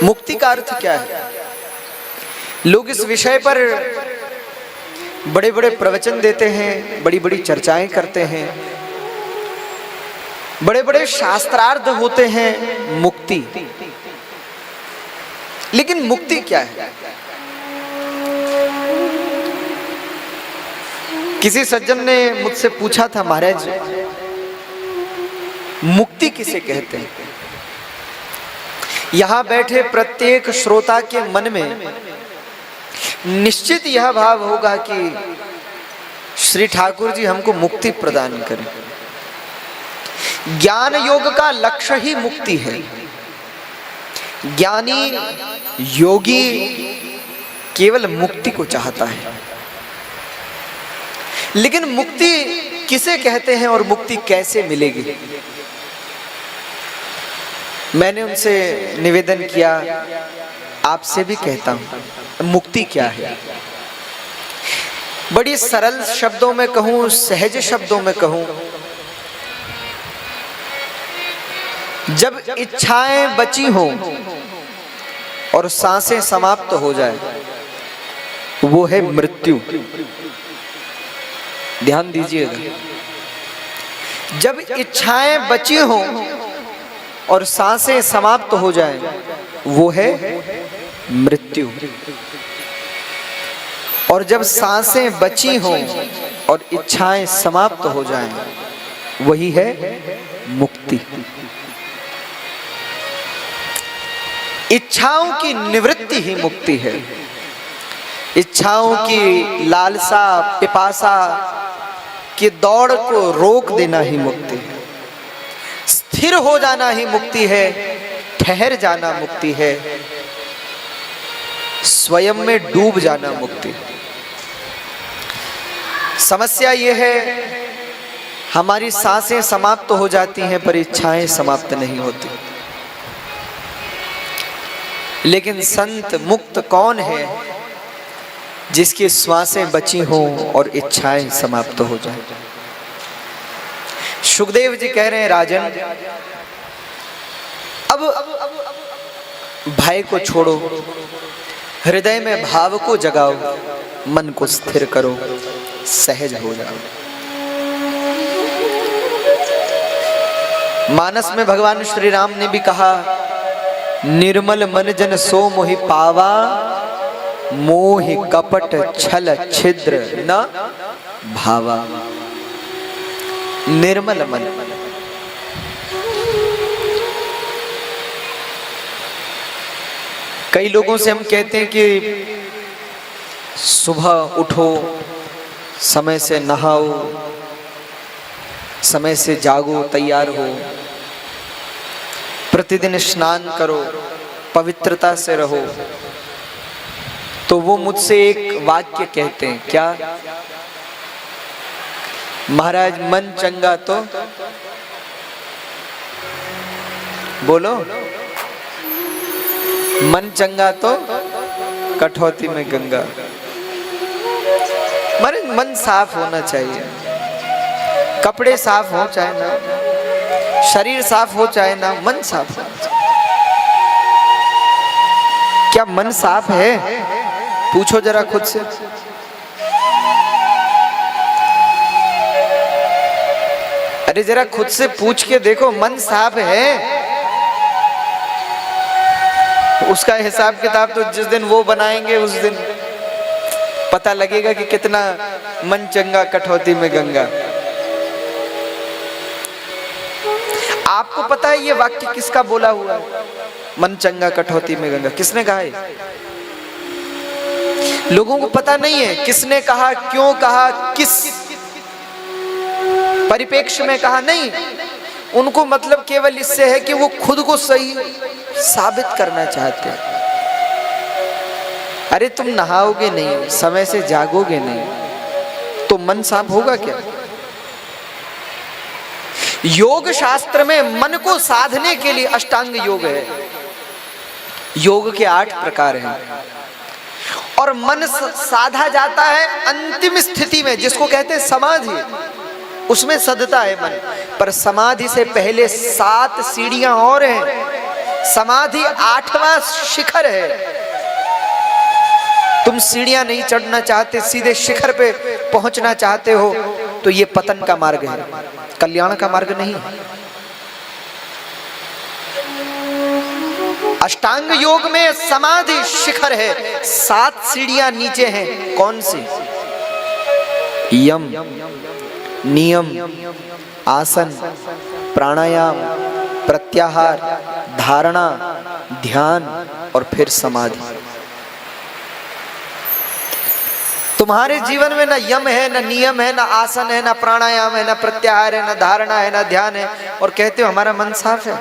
मुक्ति का अर्थ क्या है? लोग इस विषय पर बड़े बड़े प्रवचन देते हैं, बड़ी बड़ी चर्चाएं करते हैं, बड़े बड़े शास्त्रार्थ होते हैं मुक्ति। लेकिन मुक्ति क्या है? किसी सज्जन ने मुझसे पूछा था, महाराज मुक्ति किसे कहते हैं? यहां बैठे प्रत्येक श्रोता के मन में निश्चित यह भाव होगा कि श्री ठाकुर जी हमको मुक्ति प्रदान करें। ज्ञान योग का लक्ष्य ही मुक्ति है। ज्ञानी योगी केवल मुक्ति को चाहता है। लेकिन मुक्ति किसे कहते हैं और मुक्ति कैसे मिलेगी? मैंने उनसे निवेदन किया, आपसे भी कहता हूं, मुक्ति क्या है? बड़ी सरल शब्दों में कहूं, सहज शब्दों में कहूं, जब इच्छाएं बची हों और सांसें समाप्त हो जाए, वो है मृत्यु। ध्यान दीजिएगा, जब इच्छाएं बची हों और सांसें समाप्त हो जाएं, वो है मृत्यु। और जब सांसें बची हों और इच्छाएं समाप्त हो जाएं, वही है मुक्ति। इच्छाओं की निवृत्ति ही मुक्ति है। इच्छाओं की लालसा पिपासा की दौड़ को रोक देना ही मुक्ति है। स्थिर हो जाना ही मुक्ति है। ठहर जाना मुक्ति है। स्वयं में डूब जाना मुक्ति है। समस्या यह है, हमारी सांसें समाप्त हो जाती हैं पर इच्छाएं समाप्त नहीं होती। लेकिन संत मुक्त कौन है जिसकी श्वासें बची हों और इच्छाएं समाप्त हो जाएं? सुखदेव जी कह रहे हैं, राजन अब भय को छोड़ो, हृदय में भाव को जगाओ, मन को स्थिर करो, सहज हो जाओ। मानस में भगवान श्री राम ने भी कहा, निर्मल मन जन सो मोहि पावा, मोहि कपट छल छिद्र न भावा। निर्मल मन। कई लोगों से हम कहते हैं कि सुबह उठो, समय से नहाओ, समय से जागो, तैयार हो, प्रतिदिन स्नान करो, पवित्रता से रहो। तो वो मुझसे एक वाक्य कहते हैं, क्या? महाराज मन चंगा तो बोलो, मन चंगा तो कठौती में गंगा। मारे मन साफ होना चाहिए, कपड़े साफ हो चाहे ना, शरीर साफ हो चाहे ना, मन साफ होना चाहिए। क्या मन साफ है? पूछो जरा खुद से। अरे जरा खुद से पूछ के देखो, मन साफ है? उसका हिसाब किताब तो जिस दिन वो बनाएंगे उस दिन पता लगेगा कि कितना मन चंगा कठौती में गंगा। आपको पता है ये वाक्य किसका बोला हुआ है? मन चंगा कठौती में गंगा किसने कहा है? लोगों को पता नहीं है किसने कहा, क्यों कहा, किस परिप्रेक्ष्य में कहा। नहीं, उनको मतलब केवल इससे है कि वो खुद को सही साबित करना चाहते हैं। अरे तुम नहाओगे नहीं, समय से जागोगे नहीं, तो मन साफ होगा क्या? योग शास्त्र में मन को साधने के लिए अष्टांग योग है। योग के 8 प्रकार हैं और मन साधा जाता है अंतिम स्थिति में, जिसको कहते हैं समाधि। उसमें सधता है मन, पर समाधि से पहले 7 सीढ़ियां और हैं। समाधि 8वां शिखर है। तुम सीढ़ियां नहीं चढ़ना चाहते, सीधे शिखर पे पहुंचना चाहते हो, तो ये पतन का मार्ग है, कल्याण का मार्ग नहीं। अष्टांग योग में समाधि शिखर है, 7 सीढ़ियां नीचे हैं। कौन सी? यम, नियम, आसन, प्राणायाम, प्रत्याहार, धारणा, ध्यान और फिर समाधि। तुम्हारे जीवन में ना यम है, ना नियम है, ना आसन है, ना प्राणायाम है, ना प्रत्याहार है, ना धारणा है, ना ध्यान है, और कहते हो हमारा मन साफ है।